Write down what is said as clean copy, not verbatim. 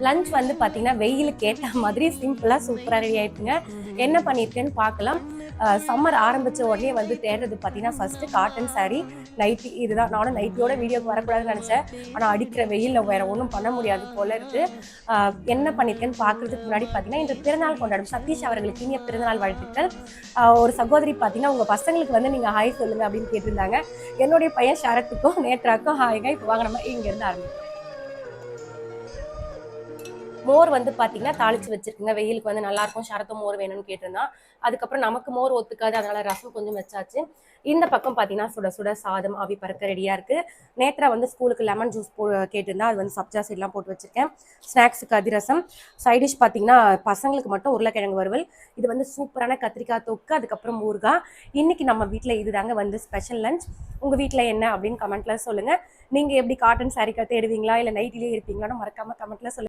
Lunch வந்து பார்த்தீங்கன்னா வெயிலுக்கு ஏற்ற மாதிரி சிம்பிளாக சூப்பராக ரெடி ஆயிடுச்சுங்க. என்ன பண்ணியிருக்கேன்னு பார்க்கலாம். சம்மர் ஆரம்பித்த உடனே வந்து தேடுறது பார்த்தீங்கன்னா ஃபர்ஸ்ட்டு காட்டன் சாரீ, நைட்டி. இதுதான். நானும் நைட்டியோட வீடியோக்கு வரக்கூடாதுன்னு நினச்சேன். ஆனால் அடிக்கிற வெயிலில் வேற ஒன்றும் பண்ண முடியாது போல இருக்கு. என்ன பண்ணியிருக்கேன்னு பார்க்கறதுக்கு முன்னாடி பார்த்தீங்கன்னா இந்த பிறநாள் கொண்டாடும் சதீஷ் அவர்களுக்கு இனிய பிறந்தநாள் வாழ்த்துக்கள். ஒரு சகோதரி பார்த்தீங்கன்னா உங்கள் பசங்களுக்கு வந்து நீங்கள் ஹாய் சொல்லுங்க அப்படின்னு கேட்டிருந்தாங்க. என்னுடைய பையன் ஷரத்துக்கும் நேத்ராக்கும் ஹாய்ங்க. இப்போ வாங்க நம்ம இங்கேருந்து ஆரம்பிக்கலாம். மோர் வந்து பார்த்தீங்கன்னா தாளிச்சு வச்சிருக்குங்க. வெயிலுக்கு வந்து நல்லாயிருக்கும். ஷரத்தும் மோர் வேணும்னு கேட்டிருந்தான். அதுக்கப்புறம் நமக்கு மோர் ஒத்துக்காது. அதனால ரசம் கொஞ்சம் வச்சாச்சு. இந்த பக்கம் பார்த்தீங்கன்னா சுட சுட சாதம் ஆவி பறக்க ரெடியாக இருக்குது. நேத்ரா வந்து ஸ்கூலுக்கு லெமன் ஜூஸ் கேட்டிருந்தா. அது வந்து சப்ஜா சீட்லாம் போட்டு வச்சிருக்கேன். ஸ்நாக்ஸுக்கு அதிரசம். சைடிஷ் பார்த்தீங்கன்னா பசங்களுக்கு மட்டும் உருளைக்கிழங்கு வறுவல். இது வந்து சூப்பரான கத்திரிக்காய் தொக்கு, அதுக்கப்புறம் ஊறுகாய். இன்னைக்கு நம்ம வீட்டில் இதுதாங்க வந்து ஸ்பெஷல் லஞ்ச். உங்கள் வீட்டில் என்ன அப்படின்னு கமெண்ட்ல சொல்லுங்கள். நீங்கள் எப்படி காட்டன் சாரீ தேடுவீங்களா இல்லை நைட்டிலே இருப்பீங்களான்னு மறக்காமல் கமெண்ட்ல சொல்லுங்கள்.